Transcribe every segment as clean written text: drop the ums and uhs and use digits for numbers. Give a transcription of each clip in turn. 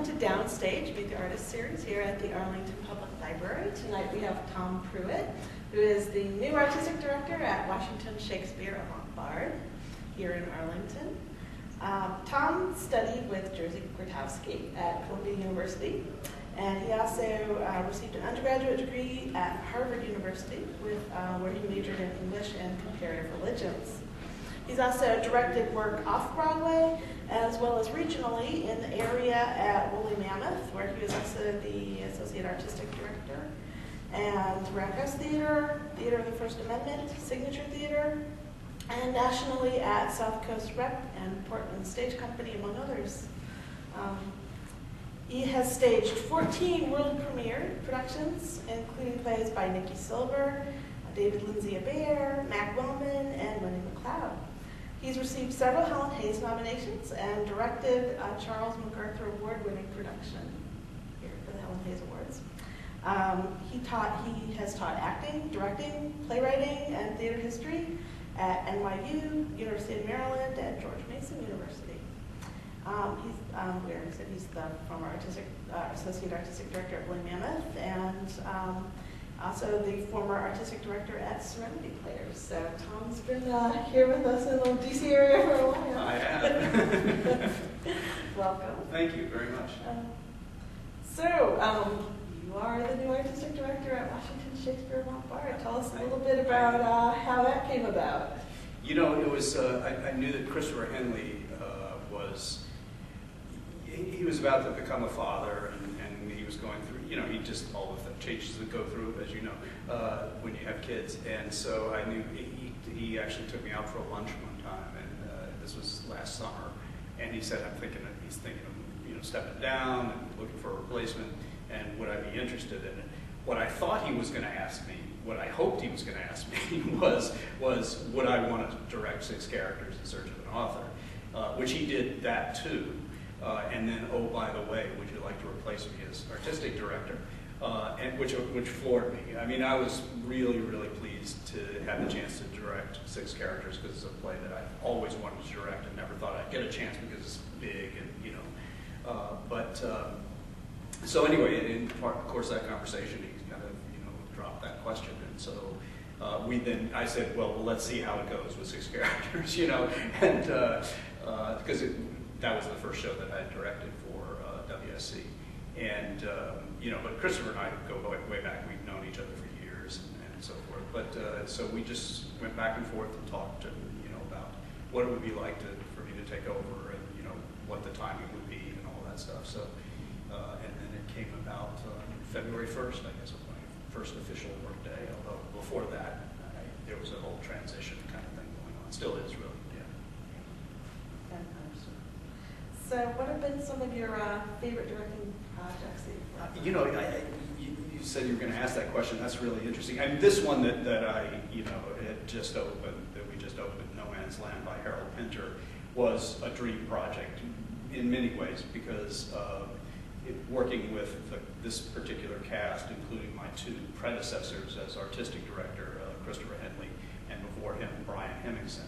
welcome to Downstage, Meet the Artist series here at the Arlington Public Library. Tonight we have Tom Prewitt, who is the new artistic director at Washington Shakespeare Avant here in Arlington. Tom studied with Jerzy Grotowski at Columbia University, and he also received an undergraduate degree at Harvard University where he majored in English and comparative religions. He's also directed work off-Broadway as well as regionally in the area at Woolly Mammoth, where he was also the Associate Artistic Director, and Roundhouse Theater, Theater of the First Amendment, Signature Theater, and nationally at South Coast Rep and Portland Stage Company, among others. He has staged 14 world premiere productions, including plays by Nikki Silver, David Lindsay-Abaire, Mac Wellman, and Wendy McLeod. He's received several Helen Hayes nominations and directed a Charles MacArthur Award-winning production here for the Helen Hayes Awards. He has taught acting, directing, playwriting, and theater history at NYU, University of Maryland, and George Mason University. We already said he's the former Associate Artistic Director at Woolly Mammoth, and also the former Artistic Director at Serenity Players. So Tom's been here with us in the DC area for a while. I have. Welcome. Thank you very much. You are the new Artistic Director at Washington Shakespeare Avant. Tell us a little bit about how that came about. You know, it was, I knew that Christopher Henley he was about to become a father, and he was going through, you know, he just, all of the changes that go through, as you know, when you have kids. And so I knew he actually took me out for a lunch one time, and this was last summer, and he said, he's thinking of, you know, stepping down and looking for a replacement, and would I be interested in it? What I thought he was going to ask me, what I hoped he was going to ask me was would I want to direct 6 characters in search of an author, which he did that too. And then, oh, by the way, would you like to replace me as artistic director? And which floored me. I mean, I was really, really pleased to have the chance to direct 6 characters, because it's a play that I always wanted to direct and never thought I'd get a chance because it's big, and you know. So anyway, in part, of course, that conversation, he kind of, you know, dropped that question, and so I said, well, let's see how it goes with 6 characters, you know, and because that was the first show that I directed for WSC. And, you know, but Christopher and I go way back. We've known each other for years and so forth. But so we just went back and forth and talked, you know, about what it would be like for me to take over, and, you know, what the timing would be and all that stuff. So, and then it came about February 1st, I guess, was my first official work day. Although before that, there was a whole transition kind of thing going on. Still is, really. So what have been some of your favorite directing projects that you've worked on? You know, you said you were going to ask that question. That's really interesting. I mean, this one that I, you know, had just opened, that we just opened, No Man's Land by Harold Pinter, was a dream project in many ways, because working with this particular cast, including my 2 predecessors as artistic director, Christopher Henley, and before him, Brian Hemmingson.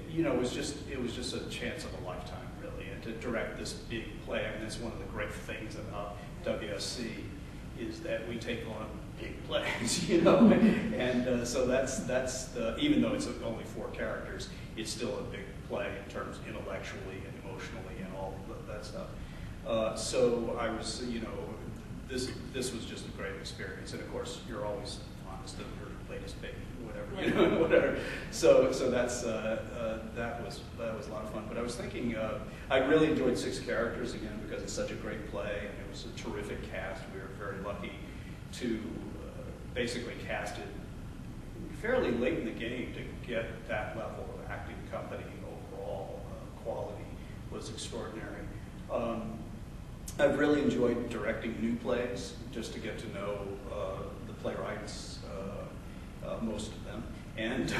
You know, it was just a chance of a lifetime, really, and to direct this big play. I mean, that's one of the great things about WSC, is that we take on big plays, you know, and so that's even though it's only 4 characters, it's still a big play in terms intellectually and emotionally and all of that stuff. So I was, you know, this was just a great experience, and of course, you're always fondest of your latest baby, whatever, you know, whatever. So that's that was a lot of fun. But I was thinking, I really enjoyed 6 characters again, because it's such a great play, and it was a terrific cast. We were very lucky to basically cast it fairly late in the game to get that level of acting company. Overall quality was extraordinary. I've really enjoyed directing new plays, just to get to know the playwrights, most of them, and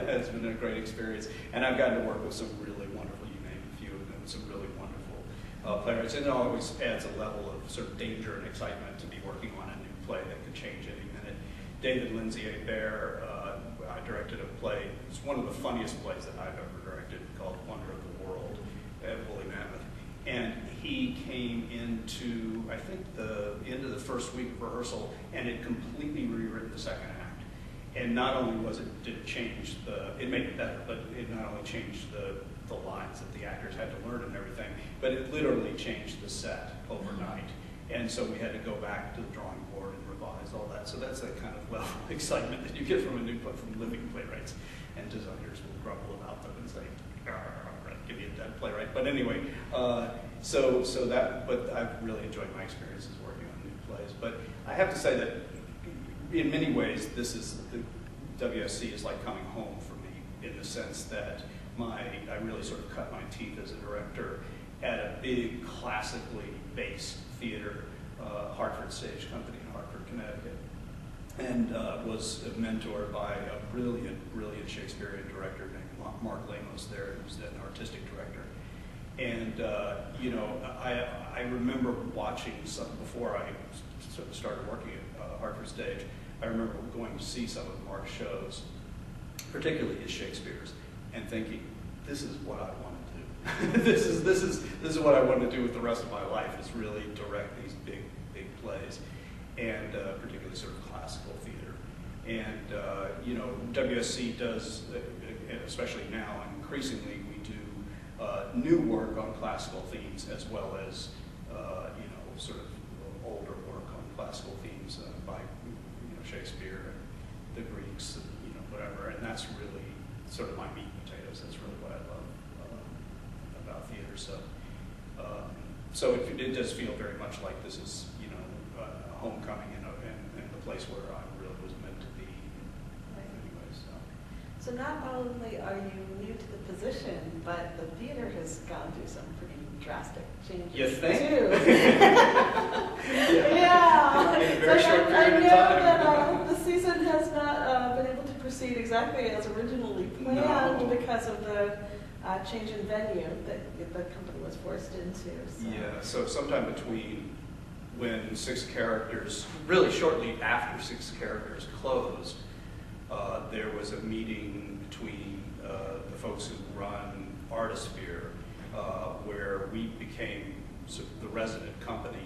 it's been a great experience. And I've gotten to work with some really wonderful, you named a few of them, some really wonderful playwrights, and it always adds a level of sort of danger and excitement to be working on a new play that could change any minute. David Lindsay-Abaire, I directed a play, it's one of the funniest plays that I've ever directed, called Wonder of the World at Woolly Mammoth, and he came into, I think, the end of the first week of rehearsal, and had completely rewritten the second act. And not only did it change it made it better, but it not only changed the lines that the actors had to learn and everything, but it literally changed the set overnight. And so we had to go back to the drawing board and revise all that. So that's that kind of level of excitement that you get from a new play, from living playwrights. And designers will grumble about them and say, give me a dead playwright. But anyway, but I've really enjoyed my experiences working on new plays. But I have to say that in many ways, the WSC is like coming home for me, in the sense that I really sort of cut my teeth as a director at a big classically based theater, Hartford Stage Company in Hartford, Connecticut, and was mentored by a brilliant Shakespearean director named Mark Lamos there, who's an artistic director. And I remember watching some, before I started working at Hartford Stage, I remember going to see some of Mark's shows, particularly his Shakespeare's, and thinking, this is what I want to do. this is what I want to do with the rest of my life, is really direct these big plays, and particularly sort of classical theater. And WSC does, especially now, increasingly we do new work on classical themes, as well as sort of older work on classical themes by Shakespeare and the Greeks, and whatever. And that's really sort of my meat and potatoes. That's really what I love about theater. So it does feel very much like this is homecoming and the place where I really was meant to be. Anyway, so not only are you new to the position, but the theater has gone through some pretty drastic changes. You think? Too. Yeah. Yeah. In a very short I period know of time. that the season has not been able to proceed exactly as originally planned because of the change in venue that the company was forced into. So. Yeah, so sometime between when 6 Characters, really shortly after 6 Characters closed, there was a meeting between the folks who run Artisphere, where we became sort of the resident company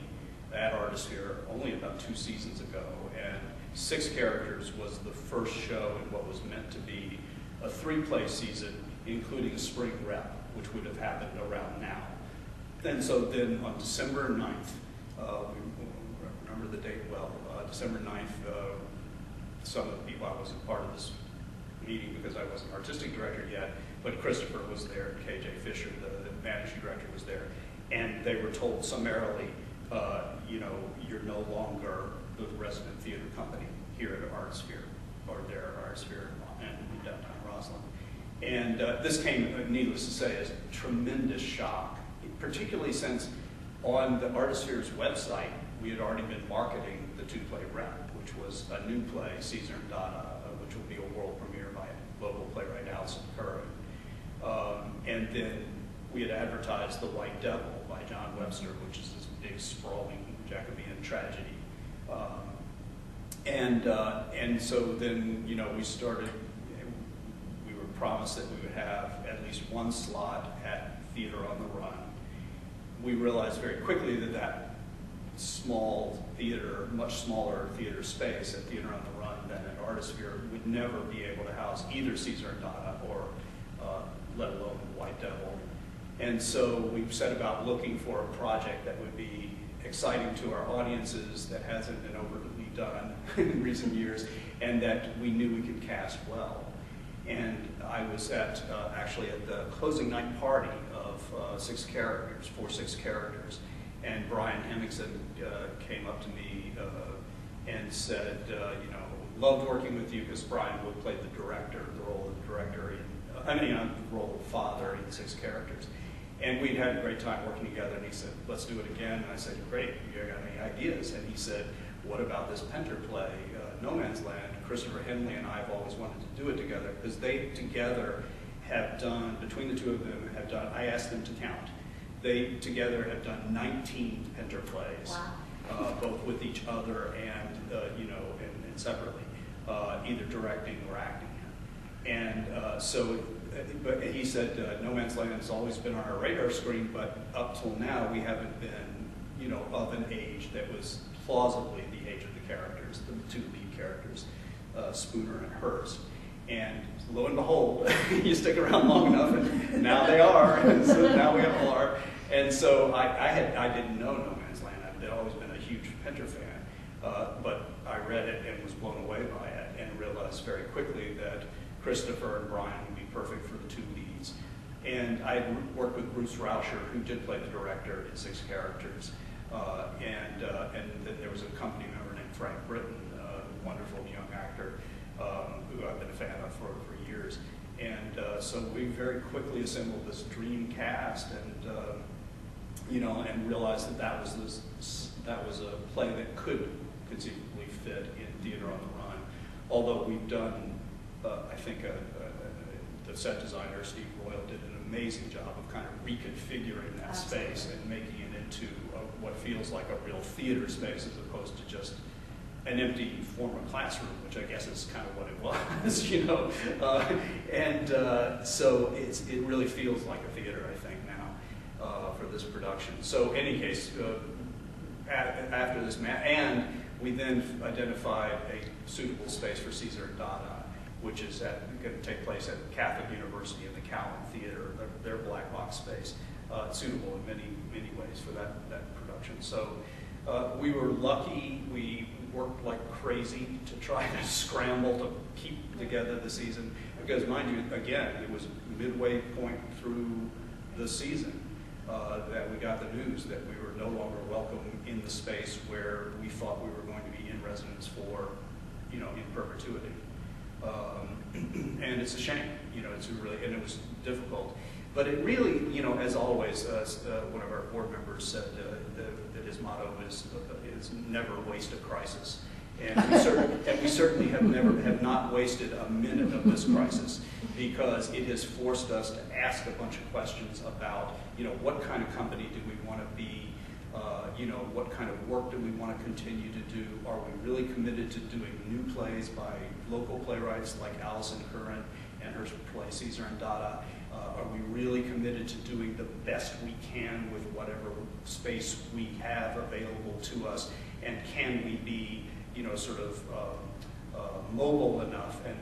at Artisphere only about 2 seasons ago, and 6 Characters was the first show in what was meant to be a 3-play season, including a spring rep, which would have happened around now. And so then on December 9th, we remember the date well, December 9th, some of the people, I wasn't part of this meeting because I wasn't artistic director yet, but Christopher was there, and KJ Fisher, the managing director, was there, and they were told summarily, you're no longer the resident theater company here at Artsphere, or there at Artsphere in downtown Roslyn. And this came, needless to say, as a tremendous shock, particularly since on the Artisphere's website, we had already been marketing the 2-play rep, which was a new play, Caesar and Dada, which will be a world premiere by local playwright Alison Curran. And then we had advertised The White Devil by John Webster, which is this big, sprawling Jacobean tragedy. And so then, we started, we were promised that we would have at least 1 slot at Theater on the Run. We realized very quickly that small theater, much smaller theater space at Theater on the Run than at Artisphere would never be able to house either Caesar and Dada or let alone The White Devil. And so we set about looking for a project that would be exciting to our audiences, that hasn't been overtly done in recent years, and that we knew we could cast well. And I was actually at the closing night party of 6 Characters, for 6 Characters, and Brian Hemmingson came up to me and said, loved working with you, because Brian Wood played the director, the role of the director, the role of father in 6 Characters. And we'd had a great time working together, and he said, let's do it again. And I said, great, you got any ideas? And he said, what about this Penter play, No Man's Land? Christopher Henley and I have always wanted to do it together, because they together have done, between the 2 of them, have done, I asked them to count, they together have done 19 Penter plays, wow. Both with each other and, and separately, either directing or acting in. And but he said No Man's Land has always been on our radar screen, but up till now we haven't been, of an age that was plausibly the age of the characters, the two lead characters, Spooner and Hearst. And lo and behold, you stick around long enough, and now they are, and so now we all are. And so I didn't know No Man's Land. I'd always been a huge Pinter fan, but I read it and was blown away by it, and realized very quickly that Christopher and Brian would be perfect for the two leads. And I worked with Bruce Rauscher, who did play the director in 6 Characters, and then there was a company member named Frank Britton, a wonderful young actor, who I've been a fan of for years. And so we very quickly assembled this dream cast, and realized that was a play that could conceivably fit in theater on the run. Although we've done, I think the set designer Steve Royal did an amazing job of kind of reconfiguring that space and making it into what feels like a real theater space, as opposed to just an empty former classroom, which I guess is kind of what it was, so it really feels like a theater, I think, now for this production. So, in any case, after this, and we then identified a suitable space for Caesar and Dada, which is going to take place at Catholic University in the Cowan Theater, their black box space, suitable in many ways for that production. So we were lucky. We worked like crazy to try to scramble to keep together the season, because mind you, again, it was midway point through the season that we got the news that we were no longer welcome in the space where we thought we were going to be in residence for, in perpetuity. And it's a shame, and it was difficult. But it really, as always, one of our board members said that his motto is never waste a crisis. And we certainly have not wasted a minute of this crisis, because it has forced us to ask a bunch of questions about, what kind of company do we want to be? What kind of work do we want to continue to do? Are we really committed to doing new plays by local playwrights like Alison Curran and her play Caesar and Dada? Are we really committed to doing the best we can with whatever space we have available to us? And can we be, mobile enough and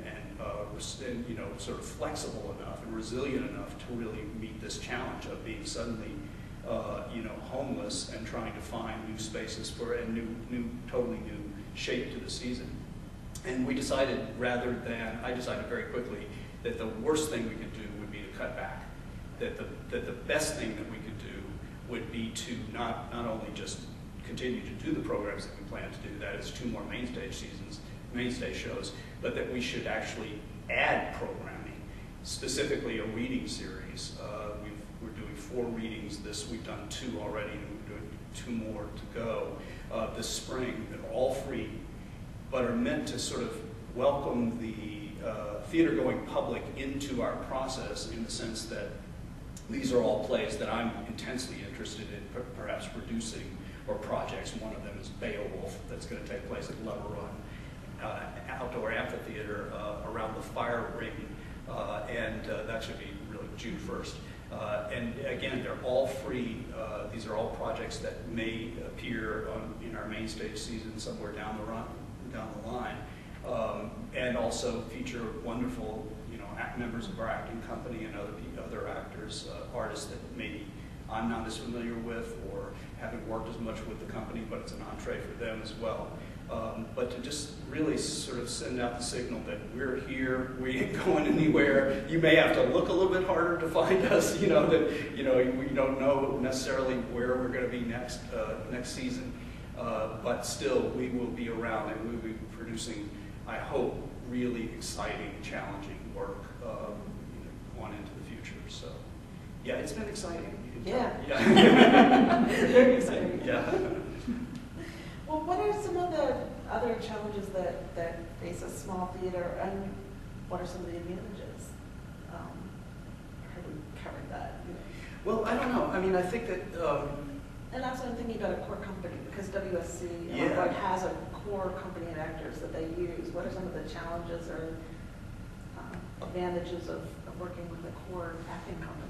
sort of flexible enough and resilient enough to really meet this challenge of being suddenly homeless and trying to find new spaces for a totally new shape to the season. And I decided very quickly that the worst thing we could do would be to cut back. That the best thing that we could do would be to not only just continue to do the programs that we plan to do, that is 2 more mainstay shows, but that we should actually add programming, specifically a reading series. We're doing 4 readings we've done 2 already, and we're doing 2 more to go this spring, that are all free, but are meant to sort of welcome the theater-going public into our process, in the sense that these are all plays that I'm intensely interested in perhaps producing, or projects. One of them is Beowulf, that's going to take place at Lever Run Outdoor Amphitheater around the fire ring, and that should be really June 1st. And again, they're all free. These are all projects that may appear in our main stage season somewhere down the line, and also feature wonderful, members of our acting company and other actors, artists that maybe I'm not as familiar with, or haven't worked as much with the company, but it's an entree for them as well. But to just really sort of send out the signal that we're here, we ain't going anywhere. You may have to look a little bit harder to find us, we don't know necessarily where we're going to be next season, but still we will be around, and we'll be producing, I hope, really exciting, challenging work on into the future. So, yeah, it's been exciting. Yeah. Very exciting. Yeah. Well, what are some of the other challenges that face a small theater, and what are some of the advantages? Have we covered that? Well, I don't know. I mean, I think that... and also I'm thinking about a core company, because WSC has a core company of actors that they use. What are some of the challenges or advantages of working with a core acting company?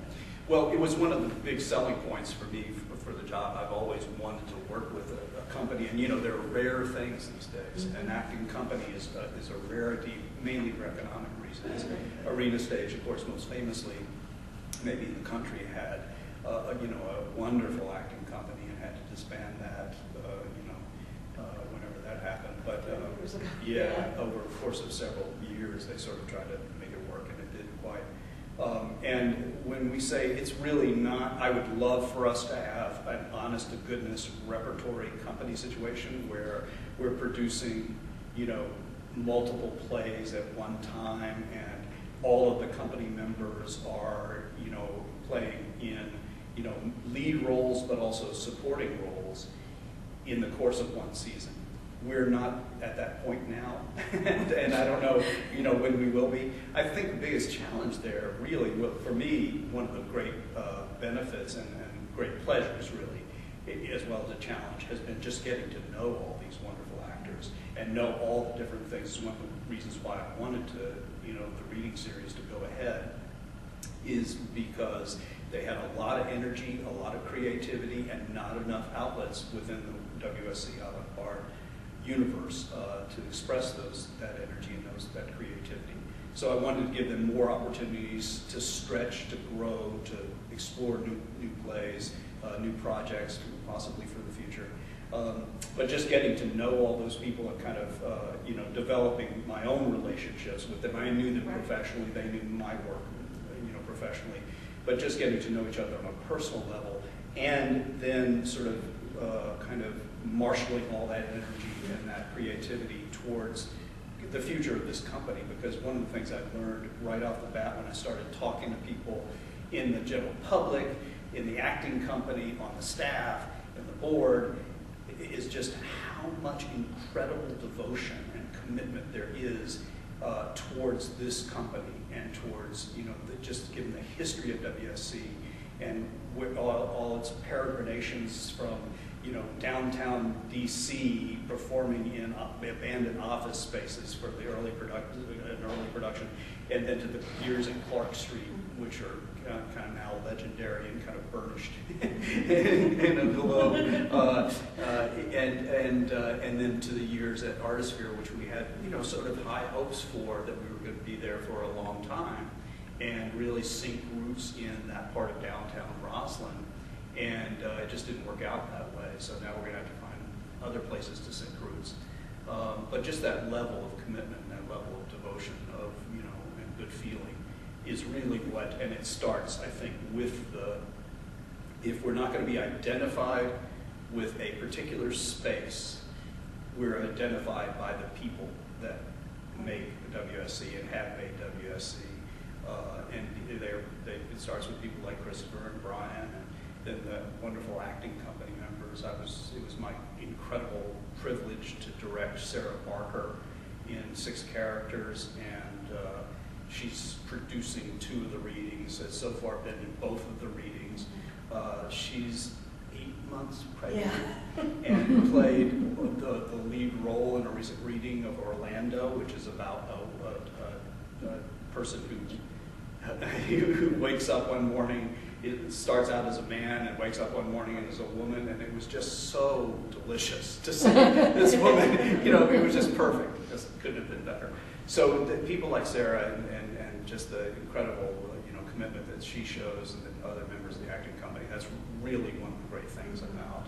Well, it was one of the big selling points for me for the job. I've always wanted to work with a company, and there are rare things these days. Mm-hmm. An acting company is a rarity, mainly for economic reasons. Arena Stage, of course, most famously, maybe in the country, had a wonderful acting company and had to disband that, whenever that happened. But over the course of several years, they sort of tried to make it work, and it didn't quite. And when we say it's really not, I would love for us to have an honest-to-goodness repertory company situation where we're producing, multiple plays at one time, and all of the company members are, playing in, lead roles, but also supporting roles in the course of one season. We're not at that point now, and I don't know, when we will be. I think the biggest challenge there, really, for me, one of the great benefits and great pleasures, really, as well as a challenge, has been just getting to know all these wonderful actors and know all the different things. One of the reasons why I wanted to, the reading series to go ahead is because they had a lot of energy, a lot of creativity, and not enough outlets within the WSC Avant universe to express that energy and that creativity. So I wanted to give them more opportunities to stretch, to grow, to explore new plays, new projects, possibly for the future. But just getting to know all those people and kind of, developing my own relationships with them. I knew them professionally, they knew my work, professionally. But just getting to know each other on a personal level, and then sort of kind of marshaling all that energy and that creativity towards the future of this company. Because one of the things I've learned right off the bat when I started talking to people in the general public, in the acting company, on the staff, and the board, is just how much incredible devotion and commitment there is towards this company and towards, just given the history of WSC and all its peregrinations from, downtown DC, performing in abandoned office spaces for the early production, and then to the years in Clark Street, which are kind of now legendary and kind of burnished in a glow, and then to the years at Artisphere, which we had, sort of high hopes for, that we were going to be there for a long time, and really sink roots in that part of downtown Roslyn. And it just didn't work out that way, so now we're going to have to find other places to sink roots. But just that level of commitment and that level of devotion of, and good feeling is really what, and it starts, I think, with if we're not going to be identified with a particular space, we're identified by the people that make WSC and have made WSC. And it starts with people like Christopher and Brian, and then the wonderful acting company members. It was my incredible privilege to direct Sarah Barker in 6 characters, and she's producing 2 of the readings. Has so far been in both of the readings. She's 8 months pregnant, and played the lead role in a recent reading of Orlando, which is about a person who wakes up one morning. It starts out as a man and wakes up one morning and is a woman, and it was just so delicious to see this woman. It was just perfect. Just couldn't have been better. So people like Sarah and just the incredible commitment that she shows, and the other members of the acting company, that's really one of the great things about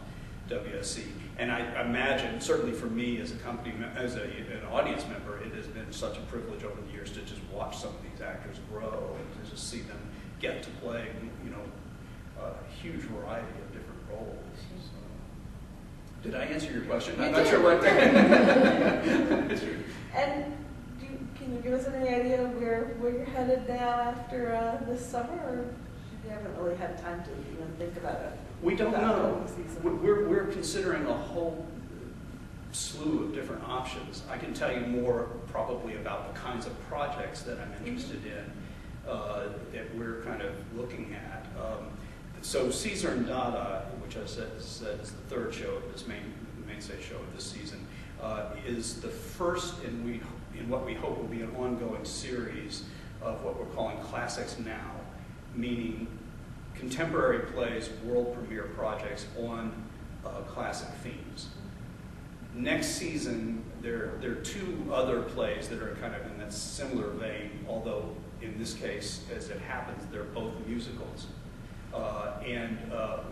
WSC. And I imagine, certainly for me as a company, as an audience member, it has been such a privilege over the years to just watch some of these actors grow and to just see them get to play, a huge variety of different roles. So, did I answer your question? I'm not sure what. And can you give us any idea of where you're headed now after this summer, or you haven't really had time to even think about it? We don't know. We're considering a whole slew of different options. I can tell you more probably about the kinds of projects that I'm interested in, that we're kind of looking at. So Caesar and Dada, which I said is the 3rd show of this mainstay show of this season, is the first, and we in what we hope will be an ongoing series of what we're calling Classics Now, meaning contemporary plays, world premiere projects on classic themes. Next season, there are two other plays that are kind of in that similar vein, although in this case, as it happens, they're both musicals.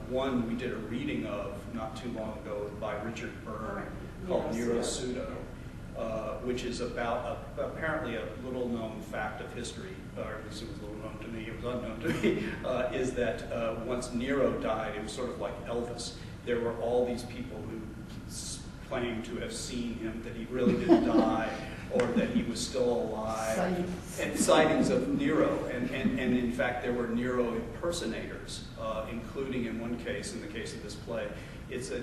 One we did a reading of not too long ago by Richard Byrne called Nero Pseudo, which is about apparently a little known fact of history, or at least it was a little known to me, it was unknown to me, is that once Nero died, it was sort of like Elvis. There were all these people who claimed to have seen him, that he really didn't die, or that he was still alive, and sightings of Nero. And in fact, there were Nero impersonators, including in one case, in the case of this play, it's a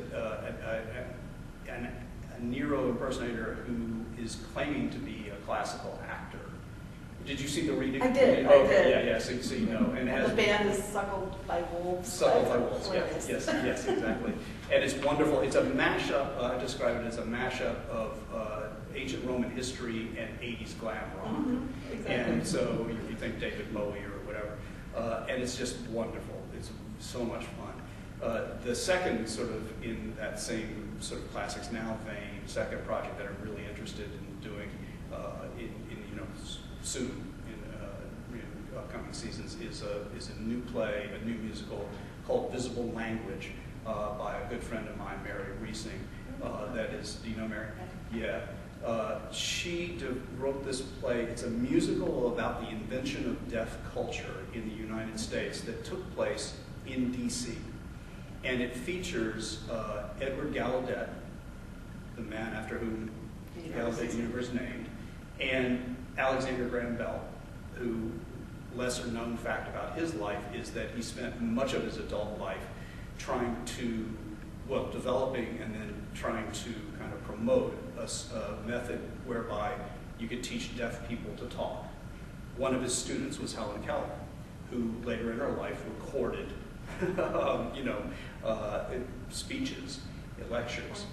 Nero impersonator who is claiming to be a classical actor. Did you see the reading? I did. Okay, I did. yeah, so you know. And the band is Suckled by Wolves. Suckled by Wolves, yes, exactly. And it's wonderful. It's a mashup, I describe it as a mashup of ancient Roman history and 80s glam rock. Mm-hmm, exactly. And so you think David Bowie or whatever. And it's just wonderful. It's so much fun. The second sort of in that same sort of Classics Now vein, second project that I'm really interested in doing soon in upcoming seasons is a new play, a new musical called Visible Language by a good friend of mine, Mary Reesing. That is, do you know Mary? Yeah. She wrote this play. It's a musical about the invention of deaf culture in the United States that took place in D.C. And it features Edward Gallaudet, the man after whom Gallaudet Universe is named, and Alexander Graham Bell, who, lesser known fact about his life is that he spent much of his adult life trying to, well, developing and then trying to kind of promote a method whereby you could teach deaf people to talk. One of his students was Helen Keller, who later in her life recorded, speeches, lectures,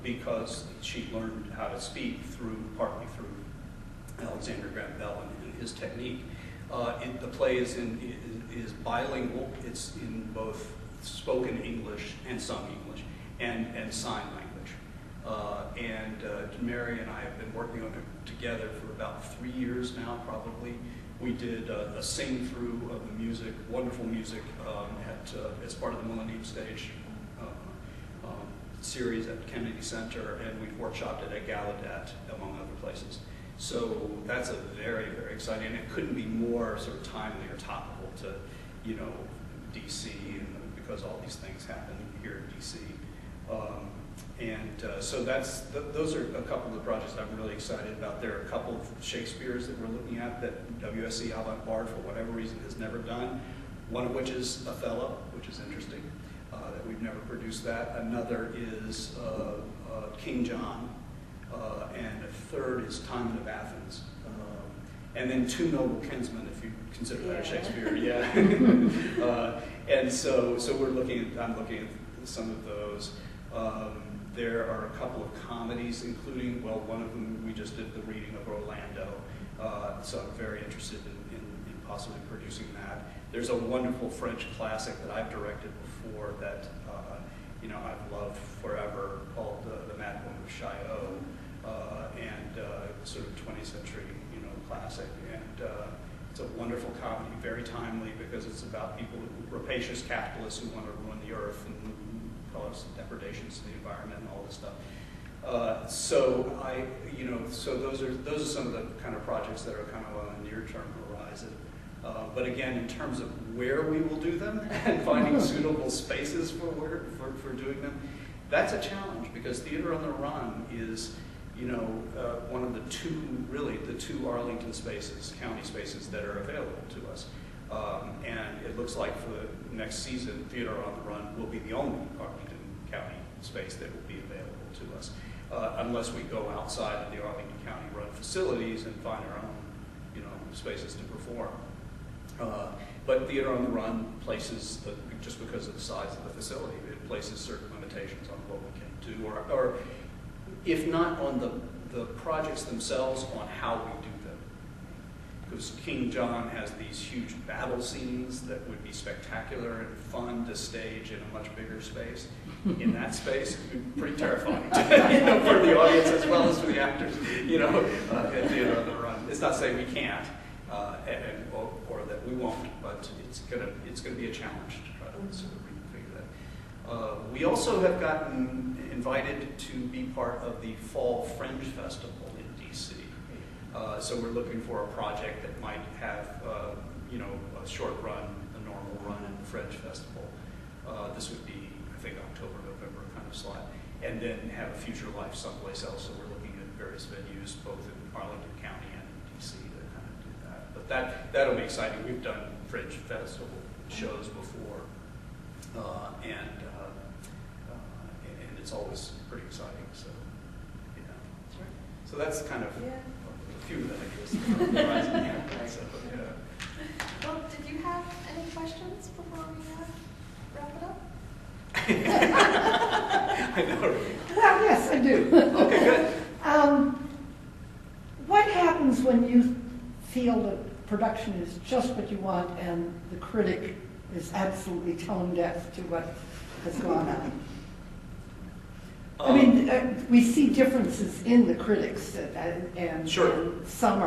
because she learned how to speak partly through Alexander Graham Bell and his technique. The play is bilingual. It's in both spoken English and sung English and sign language. Mary and I have been working on it together for about 3 years now, probably. We did a sing-through of the music, wonderful music, as part of the Millennium Stage series at Kennedy Center, and we've workshopped it at Gallaudet, among other places. So that's a very, very exciting, and it couldn't be more sort of timely or topical to, DC, and because all these things happen here in DC. So those are a couple of the projects I'm really excited about. There are a couple of Shakespeare's that we're looking at that WSC Avant, for whatever reason, has never done. One of which is Othello, which is interesting, that we've never produced that. Another is King John, and a third is Timon of Athens. And then Two Noble Kinsmen, if you consider that a Shakespeare, and so I'm looking at some of those. There are a couple of comedies, including, one of them we just did the reading of Orlando, so I'm very interested in possibly producing that. There's a wonderful French classic that I've directed before that I've loved forever, called The Mad Woman of Chaillot, and sort of 20th century classic, and it's a wonderful comedy, very timely, because it's about people, rapacious capitalists who want to ruin the earth and cause depredations to the environment and all this stuff. So those are some of the kind of projects that are kind of on a near-term horizon. But again, in terms of where we will do them and finding suitable spaces for doing them, that's a challenge, because Theater on the Run is one of the two Arlington spaces, county spaces, that are available to us. And it looks like for the next season, Theater on the Run will be the only Arlington County space that will be available to us, unless we go outside of the Arlington County run facilities and find our own, spaces to perform. But Theater on the Run places, just because of the size of the facility, it places certain limitations on what we can do, or if not on the the projects themselves on how we do them. Because King John has these huge battle scenes that would be spectacular and fun to stage in a much bigger space. In that space, it would be pretty terrifying, you know, for the audience as well as for the actors. You know, at the end of the run. It's not saying we can't, or that we won't, but it's gonna be a challenge to try to sort of reconfigure that. We also have gotten invited to be part of the Fall Fringe Festival in DC. So we're looking for a project that might have, you know, a short run, a normal run in the Fringe Festival. This would be, I think, October, November kind of slot, and then have a future life someplace else. So we're looking at various venues, both in Arlington County and in DC, to kind of do that. But that'll be exciting. We've done Fringe Festival shows before, and it's always pretty exciting. So, yeah. Sure. So that's kind of. Yeah. Few of the ideas on the horizon here. So, yeah. Well, did you have any questions before we wrap it up? I know. Well, yes, I do. Okay, good. What happens when you feel that production is just what you want and the critic is absolutely tone deaf to what has gone on? I mean, we see differences in the critics, and sure. Some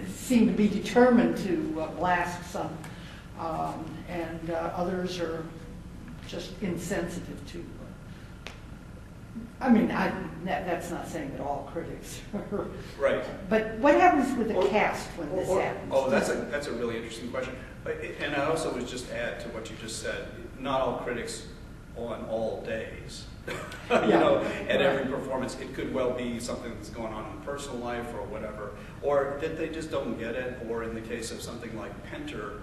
seem to be determined to blast some, and others are just insensitive to. I mean, that's not saying that all critics are. Right. But what happens with the cast when this happens? Oh, that's a really interesting question. And I also would just add to what you just said, not all critics on all days. You know, at every performance, it could well be something that's going on in personal life or whatever, or that they just don't get it, or in the case of something like Pinter,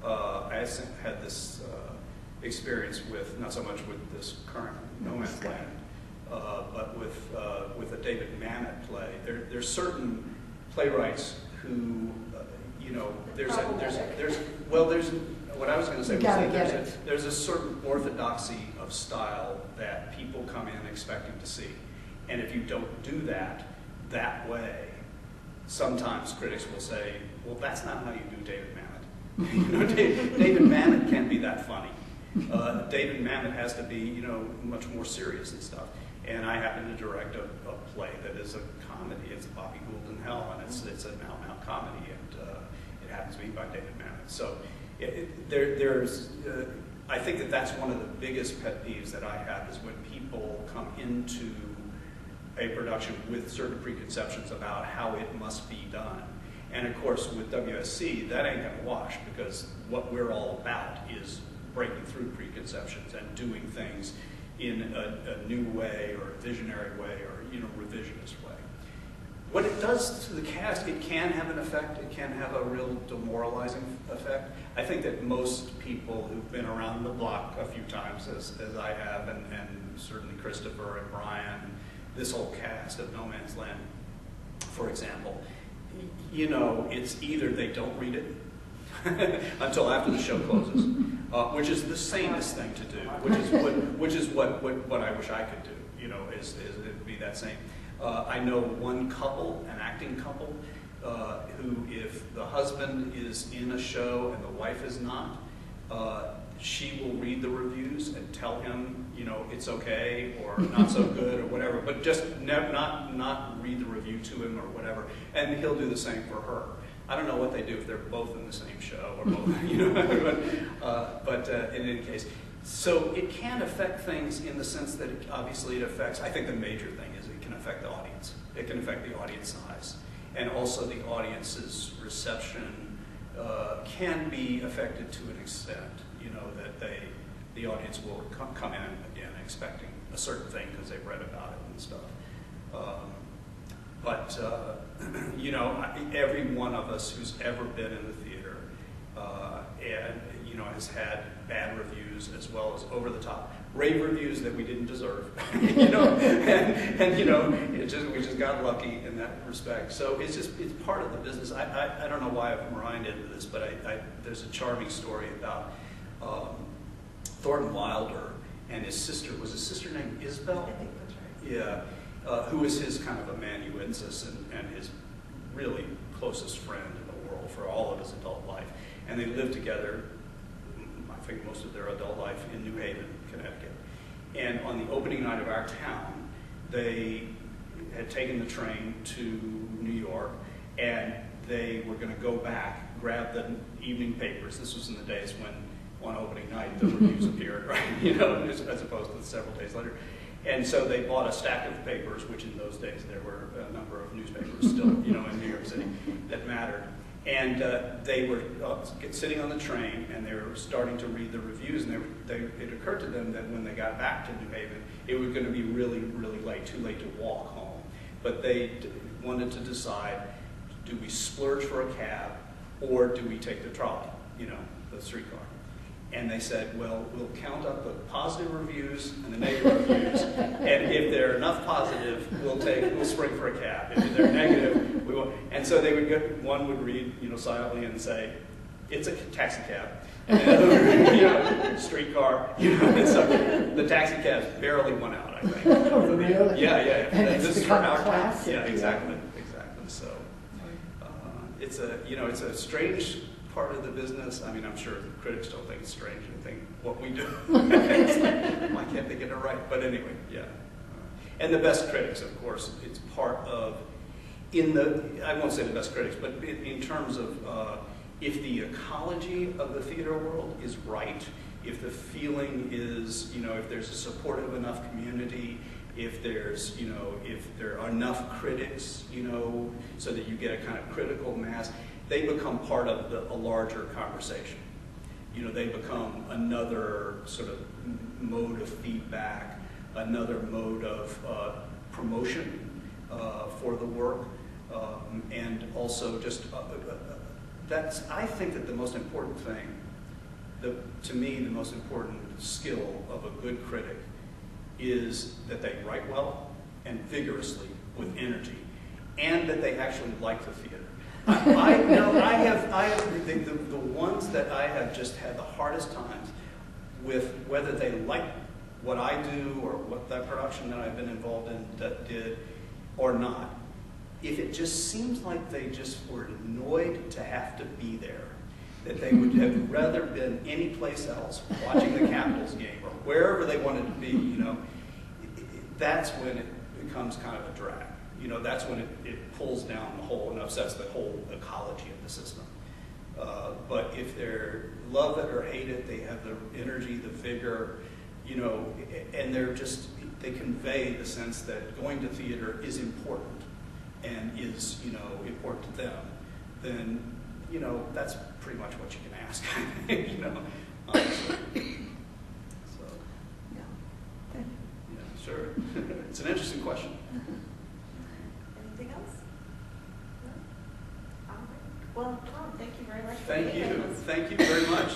I had this experience with, not so much with this current No Man's Land, but with a David Mamet play. There's certain playwrights who, you know, what I was going to say was that there's a certain orthodoxy of style that people come in expecting to see. And if you don't do that way, sometimes critics will say, well, that's not how you do David Mamet. You know, David Mamet can't be that funny. David Mamet has to be, you know, much more serious and stuff. And I happen to direct a play that is a comedy. It's Bobby Gould in Hell, and it's an out-and-out comedy, and it happens to be by David Mamet. So I think that's one of the biggest pet peeves that I have is when people come into a production with certain preconceptions about how it must be done. And of course, with WSC, that ain't gonna wash, because what we're all about is breaking through preconceptions and doing things in a new way or a visionary way or, you know, revisionist way. What it does to the cast, it can have an effect. It can have a real demoralizing effect. I think that most people who've been around the block a few times, as I have, and certainly Christopher and Brian, and this whole cast of No Man's Land, for example, you know, it's either they don't read it until after the show closes, which is the sanest thing to do, which is what I wish I could do, you know, is it be that same. I know one couple, an acting couple, who, if the husband is in a show and the wife is not, she will read the reviews and tell him, you know, it's okay or not so good or whatever, but just not read the review to him or whatever, and he'll do the same for her. I don't know what they do if they're both in the same show or both, you know, but in any case. So it can affect things in the sense that obviously it affects, I think the major thing is it can affect the audience. It can affect the audience size. And also the audience's reception can be affected to an extent, you know, that the audience will come in again expecting a certain thing because they've read about it and stuff. But you know, every one of us who's ever been in the theater and, you know, has had bad reviews as well as over-the-top rave reviews that we didn't deserve, you know, and you know, we just got lucky in that respect. So it's part of the business. I don't know why I'm reminded of this, but there's a charming story about Thornton Wilder and his sister. Was his sister named Isabel? I think that's right. Yeah, who is his kind of amanuensis and his really closest friend in the world for all of his adult life. And they lived together, I think most of their adult life, in New Haven, Connecticut. And on the opening night of our town, they had taken the train to New York, and they were going to go back, grab the evening papers. This was in the days when on opening night the reviews appeared, right? You know, as opposed to several days later. And so they bought a stack of papers, which in those days there were a number of newspapers still, you know, in New York City that mattered. And they were sitting on the train, and they were starting to read the reviews, and it occurred to them that when they got back to New Haven, it was going to be really, really late, too late to walk home. But they wanted to decide, do we splurge for a cab, or do we take the trolley, you know, the streetcar? And they said, well, we'll count up the positive reviews and the negative reviews, and if they're enough positive, we'll spring for a cab. If they're negative, we won't. And so they would one would read, you know, silently and say, it's a taxi cab. And the other would read, you know, streetcar, you know. And so the taxi cabs barely went out, I think. Really? Yeah. And it's this is become for our classic. Yeah, exactly. So it's a strange part of the business. I mean, I'm sure the critics don't think it's strange and think what we do. Why can't they get it right? But anyway, yeah. And the best critics, of course, it's part of, I won't say the best critics, but in terms of if the ecology of the theater world is right, if the feeling is, you know, if there's a supportive enough community, if there's, you know, if there are enough critics, you know, so that you get a kind of critical mass, they become part of a larger conversation. You know, they become another sort of mode of feedback, another mode of promotion for the work, and also just I think that the most important thing, to me, the most important skill of a good critic is that they write well and vigorously with energy, and that they actually like the theater. I have the ones that I have just had the hardest times with, whether they like what I do or what that production that I've been involved in that did or not. If it just seems like they just were annoyed to have to be there, that they would have rather been any place else watching the Capitals game or wherever they wanted to be, you know, that's when it becomes kind of a drag. You know, that's when it pulls down the whole and upsets the whole ecology of the system. But if they're love it or hate it, they have the energy, the vigor, you know, and they convey the sense that going to theater is important and is, you know, important to them, then, you know, that's pretty much what you can ask, I think, you know, honestly. So, yeah, sure. It's an interesting question. Anything else? No? All right. Well, Tom, thank you very much for Thank being with you. us. Thank you very much.